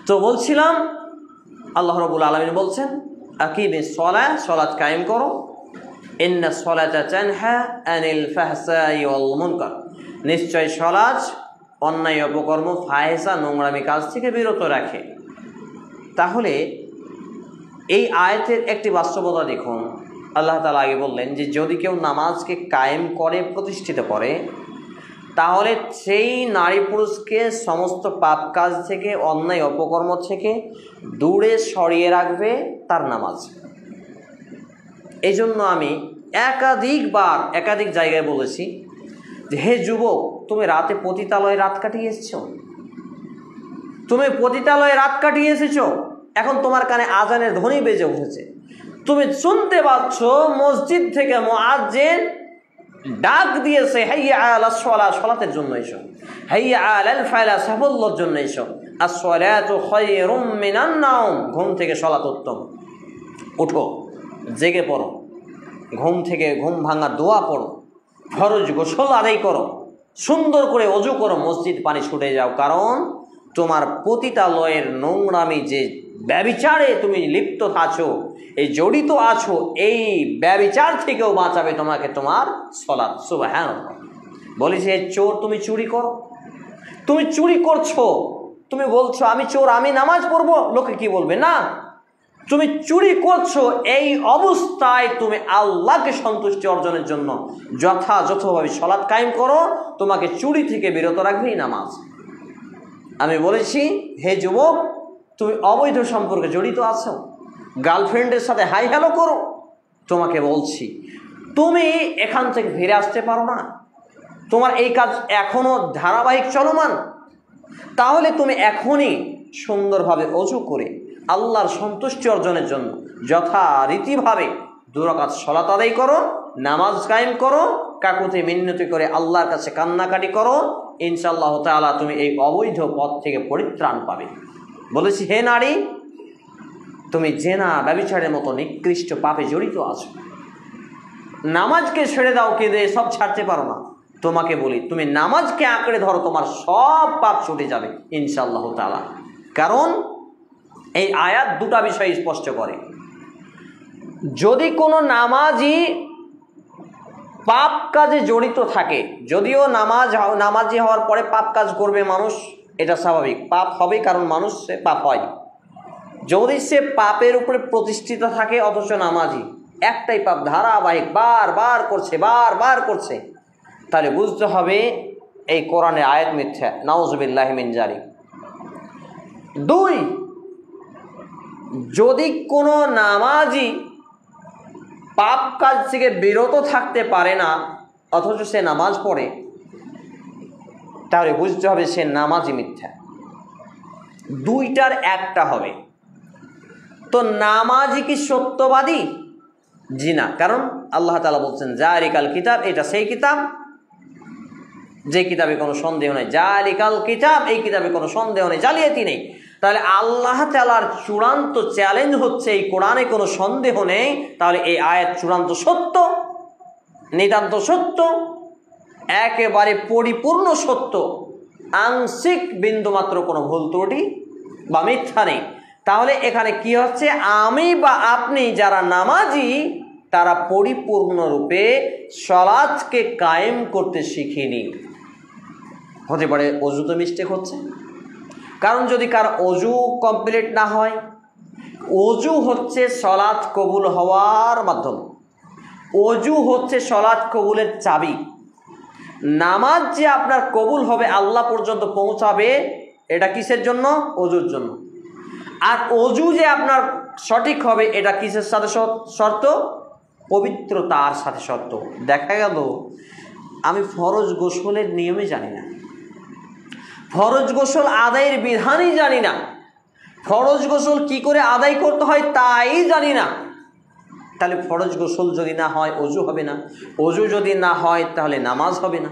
তো বলছিলাম আল্লাহ রাব্বুল আলামিন বলছেন আকিমিস সালাহ, সালাত কায়েম করো, ইন্নাস সালাতা তানহা আনিল ফাহশাই ওয়াল মুনকার, নিশ্চয় সালাত অন্যায় অপকর্ম, ফাহেসা, নোংরামি কাজ থেকে বিরত রাখে। তাহলে এই আয়াতের একটি বাস্তবতা দেখুন। আল্লাহ তাআলা আগে বললেন যে যদি কেউ নামাজকে কায়েম করে, প্রতিষ্ঠিত করে, তাহলে সেই নারী পুরুষকে সমস্ত পাপ কাজ থেকে, অন্যায় অপকর্ম থেকে দূরে সরিয়ে রাখবে তার নামাজ। এই জন্য আমি একাধিক জায়গায় বলেছি যে হে যুবক, তুমি রাতে পতিতালয়ে রাত কাটিয়ে এসেছো, এখন তোমার কানে আজানের ধ্বনি বেজে উঠেছে, তুমি শুনতে পাচ্ছ মসজিদ থেকে মুয়াজ্জিন ডাক দিয়েছে হাইয়া আলাস সালাহ, সালাতের জন্য এসো, হাইয়া আলাল ফালাহ, সাফল্যের জন্য এসো, আস-সালাতু খায়রুম মিনান নাওম, ঘুম থেকে সালাত উত্তম, উঠো, জেগে পড়ো, ঘুম ভাঙা দোয়া পড়ো, ফরজ গোসল আদায় করো, সুন্দর করে ওযু করো, মসজিদ পানি ছুটে যাও, কারণ তোমার পতিতালয়ের নোংরামি, যে ব্যভিচারে তুমি লিপ্ত আছো, এই জড়িত আছো, এই ব্যভিচার থেকেও বাঁচাবে তোমাকে তোমার সালাত। সুবহানাল্লাহ। বলেছে চোর, তুমি চুরি করো, তুমি চুরি করছো, তুমি বলছো আমি চোর, আমি নামাজ পড়বো, লোকে কি বলবে? না, তুমি চুরি করছো, এই অবস্থায় তুমি আল্লাহকে সন্তুষ্টি অর্জনের জন্য যথাযথভাবে সালাত কায়েম করো, তোমাকে চুরি থেকে বিরত রাখবেই নামাজ। আমি বলেছি হে যুবক, তুমি অবৈধ সম্পর্কে জড়িত আছো, গার্লফ্রেন্ডের সাথে হাই হ্যালো করো, তোমাকে বলছি তুমি এখান থেকে ফিরে আসতে পারো না, তোমার এই কাজ এখনো ধারাবাহিক চলমান, তাহলে তুমি এখনই সুন্দরভাবে ওযু করে আল্লাহর সন্তুষ্টি অর্জনের জন্য যথারীতিভাবে 2 রাকাত সালাত আদায় করো, নামাজ কায়েম করো, কাকুতি মিন্নতি করে আল্লাহর কাছে কান্নাকাটি করো, ইনশাআল্লাহ তাআলা তুমি এই অবৈধ পথ থেকে পরিত্রাণ পাবে। বলেছি হে নারী, তুমি জেনা ব্যভিচারের মতো নিকৃষ্ট পাপে জড়িত আছো, নামাজকে ছেড়ে দাও, কেঁদে সব ছাড়তে পারো না, তোমাকে বলি তুমি নামাজকে আঁকড়ে ধরো, তোমার সব পাপ ছুটে যাবে ইনশাআল্লাহ তাআলা। কারণ এই আয়াত 2টা বিষয় স্পষ্ট করে। যদি কোনো নামাজি পাপ কাজে জড়িত থাকে, যদিও নামাজি হওয়ার পরে পাপ কাজ করবে মানুষ, এটা স্বাভাবিক, পাপ হবে, কারণ মানুষ সে পাপ হয়। যদি সে পাপের উপরে প্রতিষ্ঠিত থাকে অথচ নামাজি, একটাই পাপ ধারাবাহিক বারবার করছে, তাহলে বুঝতে হবে এই কোরআনের আয়াত মিথ্যা, নাউযুবিল্লাহি মিন যালিক। 2, যদি কোনো নামাজি পাপ কাজ থেকে বিরত থাকতে পারে না অথচ সে নামাজ পড়ে, তাহলে বুঝতে হবে সে নামাজই মিথ্যা। 2টার একটা হবে। তো নামাজি কি সত্যবাদী? জি না, কারণ আল্লাহ তাআলা বলছেন জালিকাল কিতাব, এটা সেই কিতাব যে কিতাবে কোনো সন্দেহ নেই, জালিকাল কিতাব, এই কিতাবে কোনো সন্দেহ নেই, জালিয়াতি নেই। তাহলে আল্লাহ তাআলার চূড়ান্ত চ্যালেঞ্জ হচ্ছে এই কোরআনে কোনো সন্দেহ নেই, তাহলে এই আয়াত চূড়ান্ত সত্য, নিতান্ত সত্য, একেবারে পরিপূর্ণ সত্য, আংশিক বিন্দুমাত্র কোনো ভুল ত্রুটি বা মিথ্যা নেই। তাহলে এখানে কি হচ্ছে, আমি বা আপনি যারা নামাজি তারা পরিপূর্ণরূপে সালাতকে কায়েম করতে শিখিনি। হতে পারে অজুতে মিস্টেক হচ্ছে, কারণ যদি কার অজু কমপ্লিট না হয়, অজু হচ্ছে সালাত কবুল হওয়ার মাধ্যম, অজু হচ্ছে সালাত কবুলের চাবি। নামাজ যে আপনার কবুল হবে, আল্লাহ পর্যন্ত পৌঁছাবে, এটা কিসের জন্য? অজুর জন্য। আর অজু যে আপনার সঠিক হবে, এটা কিসের সাথে শর্ত? পবিত্রতার সাথে শর্ত। দেখা গেল আমি ফরজ গোসলের নিয়মে জানি না, ফরজ গোসল আদায়ের বিধানই জানি না, ফরজ গোসল কি করে আদায় করতে হয় তাই জানি না। তাহলে ফরজ গোসল যদি না হয় অজু হবে না, অজু যদি না হয় তাহলে নামাজ হবে না।